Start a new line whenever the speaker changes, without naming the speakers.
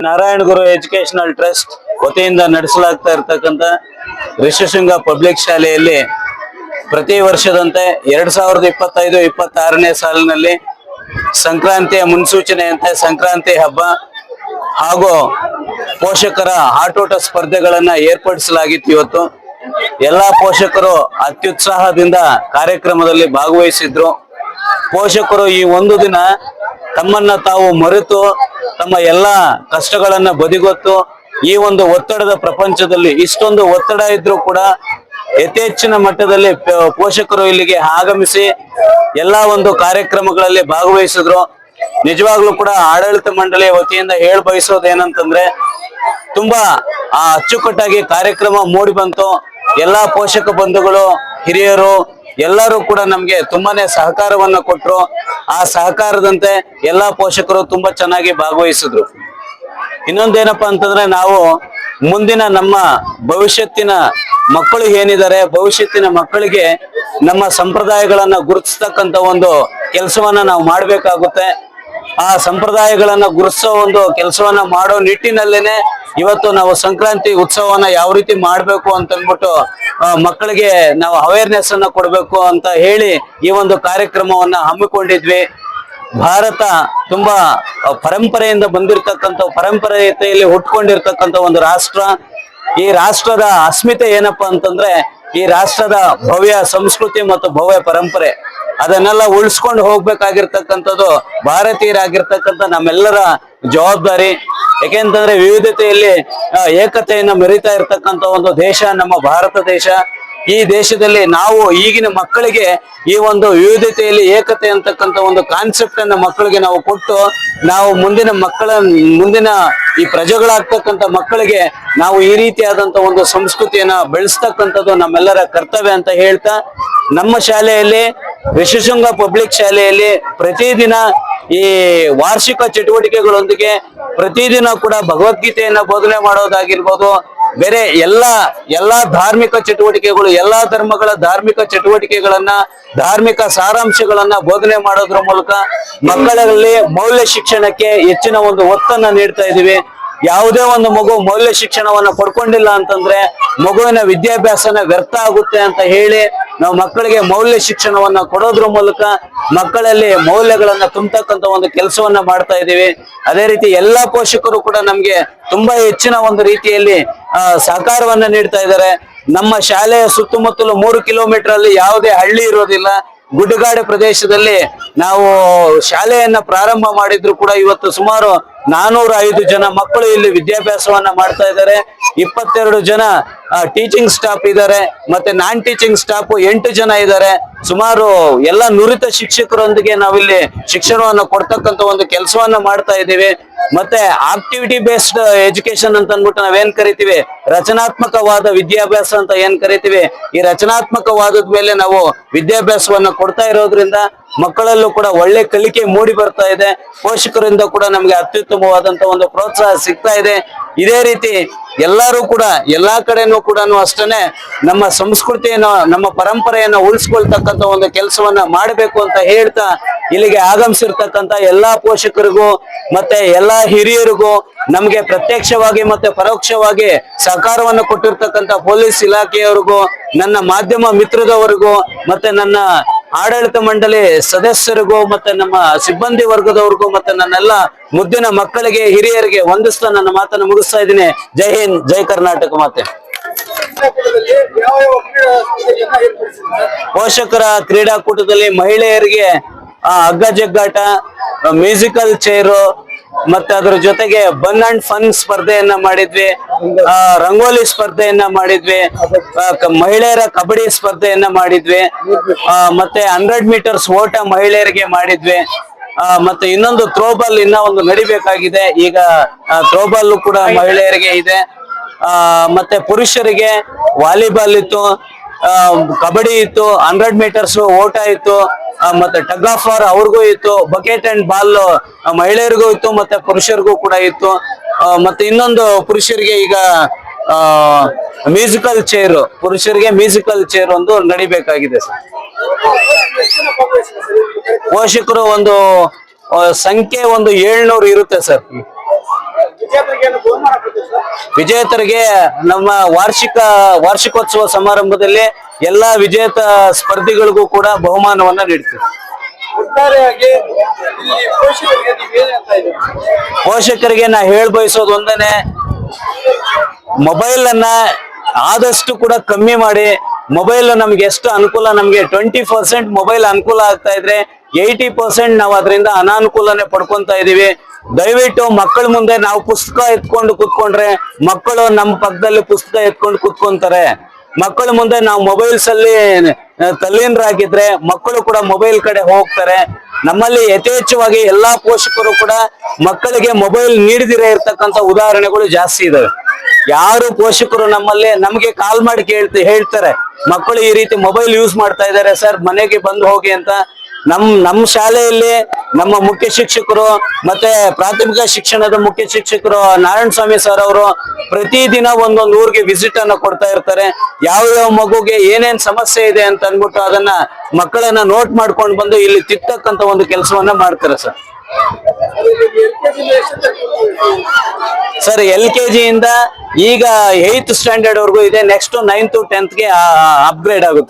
Narayana Guru educational trust ವತಿಯಿಂದ ನಡೆಸಲಾಗ್ತಾ ಇರತಕ್ಕಂತ ಋಷಿಶೃಂಗ public ಶಾಲೆಯಲ್ಲಿ ಪ್ರತಿ ವರ್ಷದಂತೆ 2025-26ನೇ ಸಾಲಿನಲ್ಲಿ ಸಂಕ್ರಾಂತಿಯ ಮುನ್ಸೂಚನೆಯಂತೆ ಸಂಕ್ರಾಂತಿ ಹಬ್ಬ ಹಾಗೂ ಪೋಷಕರ ಆಟೋಟ ಸ್ಪರ್ಧೆಗಳನ್ನ ಏರ್ಪಡಿಸಲಾಗಿತ್ತು. ಇವತ್ತು ಎಲ್ಲಾ ಪೋಷಕರು ಅತ್ಯುತ್ಸಾಹದಿಂದ ಕಾರ್ಯಕ್ರಮದಲ್ಲಿ ಭಾಗವಹಿಸಿದ್ರು. ಪೋಷಕರು ಈ ಒಂದು ದಿನ ತಮ್ಮನ್ನ ತಾವು ಮರೆತು ತಮ್ಮ ಎಲ್ಲಾ ಕಷ್ಟಗಳನ್ನ ಬದಿಗೊತ್ತು ಈ ಒಂದು ಒತ್ತಡದ ಪ್ರಪಂಚದಲ್ಲಿ ಇಷ್ಟೊಂದು ಒತ್ತಡ ಇದ್ರೂ ಕೂಡ ಯಥೇಚ್ಛಿನ ಮಟ್ಟದಲ್ಲಿ ಪೋಷಕರು ಇಲ್ಲಿಗೆ ಆಗಮಿಸಿ ಎಲ್ಲಾ ಒಂದು ಕಾರ್ಯಕ್ರಮಗಳಲ್ಲಿ ಭಾಗವಹಿಸಿದ್ರು. ನಿಜವಾಗ್ಲೂ ಕೂಡ ಆಡಳಿತ ಮಂಡಳಿಯ ವತಿಯಿಂದ ಬಯಸೋದೇನಂತಂದ್ರೆ ತುಂಬಾ ಅಚ್ಚುಕಟ್ಟಾಗಿ ಕಾರ್ಯಕ್ರಮ ಮೂಡಿ ಬಂತು. ಎಲ್ಲಾ ಪೋಷಕ ಬಂಧುಗಳು ಹಿರಿಯರು ಎಲ್ಲರೂ ಕೂಡ ನಮ್ಗೆ ತುಂಬಾನೇ ಸಹಕಾರವನ್ನ ಕೊಟ್ರು. ಆ ಸಹಕಾರದಂತೆ ಎಲ್ಲಾ ಪೋಷಕರು ತುಂಬಾ ಚೆನ್ನಾಗಿ ಭಾಗವಹಿಸಿದ್ರು. ಇನ್ನೊಂದೇನಪ್ಪಾ ಅಂತಂದ್ರೆ ನಾವು ಮುಂದಿನ ನಮ್ಮ ಭವಿಷ್ಯತ್ತಿನ ಮಕ್ಕಳು ಏನಿದ್ದಾರೆ ಭವಿಷ್ಯತ್ತಿನ ಮಕ್ಕಳಿಗೆ ನಮ್ಮ ಸಂಪ್ರದಾಯಗಳನ್ನ ಗುರುತಿಸ್ತಕ್ಕಂತ ಒಂದು ಕೆಲಸವನ್ನ ನಾವು ಮಾಡ್ಬೇಕಾಗುತ್ತೆ. ಆ ಸಂಪ್ರದಾಯಗಳನ್ನ ಗುರುತಿಸೋ ಒಂದು ಕೆಲಸವನ್ನ ಮಾಡೋ ನಿಟ್ಟಿನಲ್ಲೇನೆ ಇವತ್ತು ನಾವು ಸಂಕ್ರಾಂತಿ ಉತ್ಸವವನ್ನ ಯಾವ ರೀತಿ ಮಾಡ್ಬೇಕು ಅಂತ ಅಂದ್ಬಿಟ್ಟು ಮಕ್ಕಳಿಗೆ ನಾವು ಅವೇರ್ನೆಸ್ ಅನ್ನ ಕೊಡ್ಬೇಕು ಅಂತ ಹೇಳಿ ಈ ಒಂದು ಕಾರ್ಯಕ್ರಮವನ್ನ ಹಮ್ಮಿಕೊಂಡಿದ್ವಿ. ಭಾರತ ತುಂಬಾ ಪರಂಪರೆಯಿಂದ ಬಂದಿರತಕ್ಕಂಥ ಪರಂಪರೆಯಲ್ಲಿ ಹುಟ್ಕೊಂಡಿರ್ತಕ್ಕಂಥ ಒಂದು ರಾಷ್ಟ್ರ. ಈ ರಾಷ್ಟ್ರದ ಅಸ್ಮಿತೆ ಏನಪ್ಪಾ ಅಂತಂದ್ರೆ ಈ ರಾಷ್ಟ್ರದ ಭವ್ಯ ಸಂಸ್ಕೃತಿ ಮತ್ತು ಭವ್ಯ ಪರಂಪರೆ ಅದನ್ನೆಲ್ಲ ಉಳಿಸ್ಕೊಂಡು ಹೋಗ್ಬೇಕಾಗಿರ್ತಕ್ಕಂಥದ್ದು ಭಾರತೀಯರಾಗಿರ್ತಕ್ಕಂಥ ನಮ್ಮೆಲ್ಲರ ಜವಾಬ್ದಾರಿ. ಯಾಕೆಂತಂದ್ರೆ ವಿವಿಧತೆಯಲ್ಲಿ ಏಕತೆಯನ್ನ ಮೆರಿತಾ ಇರ್ತಕ್ಕಂಥ ಒಂದು ದೇಶ ನಮ್ಮ ಭಾರತ ದೇಶ. ಈ ದೇಶದಲ್ಲಿ ನಾವು ಈಗಿನ ಮಕ್ಕಳಿಗೆ ಈ ಒಂದು ವಿವಿಧತೆಯಲ್ಲಿ ಏಕತೆ ಅಂತಕ್ಕಂಥ ಒಂದು ಕಾನ್ಸೆಪ್ಟ್ ಅನ್ನ ಮಕ್ಕಳಿಗೆ ನಾವು ಕೊಟ್ಟು ನಾವು ಮುಂದಿನ ಈ ಪ್ರಜೆಗಳಾಗ್ತಕ್ಕಂಥ ಮಕ್ಕಳಿಗೆ ನಾವು ಈ ರೀತಿಯಾದಂತ ಒಂದು ಸಂಸ್ಕೃತಿಯನ್ನ ಬೆಳೆಸ್ತಕ್ಕಂಥದ್ದು ನಮ್ಮೆಲ್ಲರ ಕರ್ತವ್ಯ ಅಂತ ಹೇಳ್ತಾ ನಮ್ಮ ಶಾಲೆಯಲ್ಲಿ ಋಷಿಶೃಂಗ ಪಬ್ಲಿಕ್ ಶಾಲೆಯಲ್ಲಿ ಪ್ರತಿದಿನ ಈ ವಾರ್ಷಿಕ ಚಟುವಟಿಕೆಗಳೊಂದಿಗೆ ಪ್ರತಿದಿನ ಕೂಡ ಭಗವದ್ಗೀತೆಯನ್ನ ಬೋಧನೆ ಮಾಡೋದಾಗಿರ್ಬೋದು, ಬೇರೆ ಎಲ್ಲಾ ಧಾರ್ಮಿಕ ಚಟುವಟಿಕೆಗಳು ಎಲ್ಲಾ ಧರ್ಮಗಳ ಧಾರ್ಮಿಕ ಚಟುವಟಿಕೆಗಳನ್ನ ಧಾರ್ಮಿಕ ಸಾರಾಂಶಗಳನ್ನ ಬೋಧನೆ ಮಾಡೋದ್ರ ಮೂಲಕ ಮಕ್ಕಳಲ್ಲಿ ಮೌಲ್ಯ ಶಿಕ್ಷಣಕ್ಕೆ ಹೆಚ್ಚಿನ ಒಂದು ಒತ್ತನ್ನ ನೀಡ್ತಾ ಇದೀವಿ. ಯಾವುದೇ ಒಂದು ಮಗು ಮೌಲ್ಯ ಶಿಕ್ಷಣವನ್ನ ಪಡ್ಕೊಂಡಿಲ್ಲ ಅಂತಂದ್ರೆ ಮಗುವಿನ ವಿದ್ಯಾಭ್ಯಾಸನ ವ್ಯರ್ಥ ಆಗುತ್ತೆ ಅಂತ ಹೇಳಿ ನಾವು ಮಕ್ಕಳಿಗೆ ಮೌಲ್ಯ ಶಿಕ್ಷಣವನ್ನ ಕೊಡೋದ್ರ ಮೂಲಕ ಮಕ್ಕಳಲ್ಲಿ ಮೌಲ್ಯಗಳನ್ನ ತುಂಬತಕ್ಕಂತ ಒಂದು ಕೆಲಸವನ್ನ ಮಾಡ್ತಾ ಇದೀವಿ. ಅದೇ ರೀತಿ ಎಲ್ಲಾ ಪೋಷಕರು ಕೂಡ ನಮ್ಗೆ ತುಂಬಾ ಹೆಚ್ಚಿನ ಒಂದು ರೀತಿಯಲ್ಲಿ ಸಹಕಾರವನ್ನ ನೀಡ್ತಾ ಇದ್ದಾರೆ. ನಮ್ಮ ಶಾಲೆಯ ಸುತ್ತಮುತ್ತಲು 3 ಕಿಲೋಮೀಟರ್ ಅಲ್ಲಿ ಯಾವುದೇ ಹಳ್ಳಿ ಇರೋದಿಲ್ಲ. ಗುಡ್ಡಗಾಡು ಪ್ರದೇಶದಲ್ಲಿ ನಾವು ಶಾಲೆಯನ್ನ ಪ್ರಾರಂಭ ಮಾಡಿದ್ರು ಕೂಡ ಇವತ್ತು ಸುಮಾರು 405 ಜನ ಮಕ್ಕಳು ಇಲ್ಲಿ ವಿದ್ಯಾಭ್ಯಾಸವನ್ನ ಮಾಡ್ತಾ ಇದ್ದಾರೆ. 22 ಜನ ಟೀಚಿಂಗ್ ಸ್ಟಾಫ್ ಇದ್ದಾರೆ, ಮತ್ತೆ ನಾನ್ ಟೀಚಿಂಗ್ ಸ್ಟಾಫ್ 8 ಜನ ಇದ್ದಾರೆ. ಸುಮಾರು ಎಲ್ಲ ನುರಿತ ಶಿಕ್ಷಕರೊಂದಿಗೆ ನಾವಿಲ್ಲಿ ಶಿಕ್ಷಣವನ್ನು ಕೊಡ್ತಕ್ಕಂತ ಒಂದು ಕೆಲಸವನ್ನ ಮಾಡ್ತಾ ಇದ್ದೀವಿ. ಮತ್ತೆ ಆಕ್ಟಿವಿಟಿ ಬೇಸ್ಡ್ ಎಜುಕೇಶನ್ ಅಂತ ಅಂದ್ಬಿಟ್ಟು ನಾವೇನ್ ಕರಿತೀವಿ, ರಚನಾತ್ಮಕವಾದ ವಿದ್ಯಾಭ್ಯಾಸ ಅಂತ ಏನ್ ಕರಿತೀವಿ, ಈ ರಚನಾತ್ಮಕವಾದದ ಮೇಲೆ ನಾವು ವಿದ್ಯಾಭ್ಯಾಸವನ್ನ ಕೊಡ್ತಾ ಇರೋದ್ರಿಂದ ಮಕ್ಕಳಲ್ಲೂ ಕೂಡ ಒಳ್ಳೆ ಕಲಿಕೆ ಮೂಡಿ ಬರ್ತಾ ಇದೆ. ಪೋಷಕರಿಂದ ಕೂಡ ನಮ್ಗೆ ಅತ್ಯುತ್ತಮವಾದಂತ ಒಂದು ಪ್ರೋತ್ಸಾಹ ಸಿಗ್ತಾ ಇದೆ. ಇದೇ ರೀತಿ ಎಲ್ಲರೂ ಕೂಡ ಎಲ್ಲಾ ಕಡೆನೂ ಕೂಡ ಅಷ್ಟೇನೆ ನಮ್ಮ ಸಂಸ್ಕೃತಿಯನ್ನು ನಮ್ಮ ಪರಂಪರೆಯನ್ನ ಉಳಿಸ್ಕೊಳ್ತಕ್ಕಂತ ಒಂದು ಕೆಲಸವನ್ನ ಮಾಡಬೇಕು ಅಂತ ಹೇಳ್ತಾ ಇಲ್ಲಿಗೆ ಆಗಮಿಸಿರ್ತಕ್ಕಂತ ಎಲ್ಲಾ ಪೋಷಕರಿಗೂ ಮತ್ತೆ ಎಲ್ಲಾ ಹಿರಿಯರಿಗೂ ನಮ್ಗೆ ಪ್ರತ್ಯಕ್ಷವಾಗಿ ಮತ್ತೆ ಪರೋಕ್ಷವಾಗಿ ಸಹಕಾರವನ್ನು ಕೊಟ್ಟಿರ್ತಕ್ಕಂಥ ಪೊಲೀಸ್ ಇಲಾಖೆಯವರಿಗೂ ನನ್ನ ಮಾಧ್ಯಮ ಮಿತ್ರದವರಿಗೂ ಮತ್ತೆ ನನ್ನ ಆಡಳಿತ ಮಂಡಳಿ ಸದಸ್ಯರಿಗೂ ಮತ್ತೆ ನಮ್ಮ ಸಿಬ್ಬಂದಿ ವರ್ಗದವ್ರಿಗೂ ಮತ್ತೆ ನನ್ನೆಲ್ಲ ಮುದ್ದಿನ ಮಕ್ಕಳಿಗೆ ಹಿರಿಯರಿಗೆ ವಂದಿಸ್ತಾ ನನ್ನ ಮಾತನ್ನು ಮುಗಿಸ್ತಾ ಇದ್ದೀನಿ. ಜೈ ಹಿಂದ್, ಜೈ ಕರ್ನಾಟಕ ಮಾತೆ. ಪೋಷಕರ ಕ್ರೀಡಾಕೂಟದಲ್ಲಿ ಮಹಿಳೆಯರಿಗೆ ಹಗ್ಗ ಜಗ್ಗಾಟ, ಮ್ಯೂಸಿಕಲ್ ಚೇರು ಮತ್ತೆ ಅದ್ರ ಜೊತೆಗೆ ಬನ್ ಅಂಡ್ ಫನ್ ಸ್ಪರ್ಧೆಯನ್ನ ಮಾಡಿದ್ವಿ, ರಂಗೋಲಿ ಸ್ಪರ್ಧೆಯನ್ನ ಮಾಡಿದ್ವಿ, ಮಹಿಳೆಯರ ಕಬಡ್ಡಿ ಸ್ಪರ್ಧೆಯನ್ನ ಮಾಡಿದ್ವಿ, ಮತ್ತೆ 100 ಮೀಟರ್ಸ್ ಓಟ ಮಹಿಳೆಯರಿಗೆ ಮಾಡಿದ್ವಿ. ಮತ್ತೆ ಇನ್ನೊಂದು ಥ್ರೋಬಾಲ್ ಇನ್ನ ಒಂದು ನಡಿಬೇಕಾಗಿದೆ. ಈಗ ಥ್ರೋಬಾಲ್ ಕೂಡ ಮಹಿಳೆಯರಿಗೆ ಇದೆ. ಮತ್ತೆ ಪುರುಷರಿಗೆ ವಾಲಿಬಾಲ್ ಇತ್ತು, ಕಬಡ್ಡಿ ಇತ್ತು, 100 ಮೀಟರ್ಸ್ ಓಟ ಇತ್ತು, ಮತ್ತೆ ಟಗ್ ಆಫ್ ವಾರ್ ಅವ್ರಿಗೂ ಇತ್ತು, ಬಕೆಟ್ ಅಂಡ್ ಬಾಲ್ ಮಹಿಳೆಯರಿಗೂ ಇತ್ತು ಮತ್ತೆ ಪುರುಷರಿಗೂ ಕೂಡ ಇತ್ತು. ಮತ್ತೆ ಇನ್ನೊಂದು ಪುರುಷರಿಗೆ ಈಗ ಮ್ಯೂಸಿಕಲ್ ಚೇರ್, ಪುರುಷರಿಗೆ ಮ್ಯೂಸಿಕಲ್ ಚೇರ್ ಒಂದು ನಡಿಬೇಕಾಗಿದೆ ಸರ್. ಪೋಷಕರು ಒಂದು ಸಂಖ್ಯೆ 700 ಇರುತ್ತೆ ಸರ್. ವಿಜೇತರಿಗೆ ನಮ್ಮ ವಾರ್ಷಿಕೋತ್ಸವ ಸಮಾರಂಭದಲ್ಲಿ ಎಲ್ಲಾ ವಿಜೇತ ಸ್ಪರ್ಧಿಗಳಿಗೂ ಕೂಡ ಬಹುಮಾನವನ್ನ ನೀಡ್ತೀವಿ.
ಒಟ್ಟಾರೆಯಾಗಿ ಇಲ್ಲಿ ಪೋಷಕರಿಗೆ ನೀವೇನ್ ಹೇಳ್ತಾ ಇದ್ದೀರಿ?
ಪೋಷಕರಿಗೆ ನಾ ಬಯಸೋದು ಒಂದನೇ, ಮೊಬೈಲ್ ಅನ್ನ ಆದಷ್ಟು ಕೂಡ ಕಮ್ಮಿ ಮಾಡಿ. ಮೊಬೈಲ್ ನಮ್ಗೆ ಎಷ್ಟು ಅನುಕೂಲ, ನಮ್ಗೆ 20% ಮೊಬೈಲ್ ಅನುಕೂಲ ಆಗ್ತಾ ಇದ್ರೆ 80% ನಾವು ಅದರಿಂದ ಅನಾನುಕೂಲನೇ ಪಡ್ಕೊಂತ ಇದೀವಿ. ದಯವಿಟ್ಟು ಮಕ್ಕಳ ಮುಂದೆ ನಾವು ಪುಸ್ತಕ ಎತ್ಕೊಂಡು ಕೂತ್ಕೊಂಡ್ರೆ ಮಕ್ಕಳು ನಮ್ಮ ಪಕ್ಕದಲ್ಲಿ ಪುಸ್ತಕ ಎತ್ಕೊಂಡು ಕೂತ್ಕೊಂತಾರೆ. ಮಕ್ಕಳ ಮುಂದೆ ನಾವು ಮೊಬೈಲ್ಸ್ ಅಲ್ಲಿ ತಲ್ಲೀನರಾಗಿದ್ರೆ ಮಕ್ಕಳು ಕೂಡ ಮೊಬೈಲ್ ಕಡೆ ಹೋಗ್ತಾರೆ. ನಮ್ಮಲ್ಲಿ ಯಥೇಚ್ಛವಾಗಿ ಎಲ್ಲಾ ಪೋಷಕರು ಕೂಡ ಮಕ್ಕಳಿಗೆ ಮೊಬೈಲ್ ನೀಡದಿರೇ ಇರ್ತಕ್ಕಂಥ ಉದಾಹರಣೆಗಳು ಜಾಸ್ತಿ ಇದಾವೆ. ಯಾರು ಪೋಷಕರು ನಮಗೆ ಕಾಲ್ ಮಾಡಿ ಹೇಳ್ತಾರೆ, ಮಕ್ಕಳು ಈ ರೀತಿ ಮೊಬೈಲ್ ಯೂಸ್ ಮಾಡ್ತಾ ಇದ್ದಾರೆ ಸರ್, ಮನೆಗೆ ಬಂದು ಹೋಗಿ ಅಂತ. ನಮ್ಮ ಶಾಲೆಯಲ್ಲಿ ನಮ್ಮ ಮುಖ್ಯ ಶಿಕ್ಷಕರು ಮತ್ತೆ ಪ್ರಾಥಮಿಕ ಶಿಕ್ಷಣದ ಮುಖ್ಯ ಶಿಕ್ಷಕರು ನಾರಾಯಣ ಸ್ವಾಮಿ ಸರ್ ಅವರು ಪ್ರತಿದಿನ ಒಂದೊಂದು ಊರಿಗೆ ವಿಸಿಟ್ ಅನ್ನ ಕೊಡ್ತಾ ಇರ್ತಾರೆ. ಯಾವ ಮಗುಗೆ ಏನೇನ್ ಸಮಸ್ಯೆ ಇದೆ ಅಂತ ಅನ್ಬಿಟ್ಟು ಅದನ್ನ ಮಕ್ಕಳನ್ನ ನೋಟ್ ಮಾಡ್ಕೊಂಡು ಬಂದು ಇಲ್ಲಿ ತಿತ್ತಕ್ಕಂತ ಒಂದು ಕೆಲಸವನ್ನ ಮಾಡ್ತಾರೆ ಸರ್. ಸರ್ LKG ಇಂದ ಈಗ 8th ಸ್ಟ್ಯಾಂಡರ್ಡ್ ವರ್ಗೂ ಇದೆ. ನೆಕ್ಸ್ಟ್ 9th 10th ಗೆ ಅಪ್ಗ್ರೇಡ್ ಆಗುತ್ತೆ.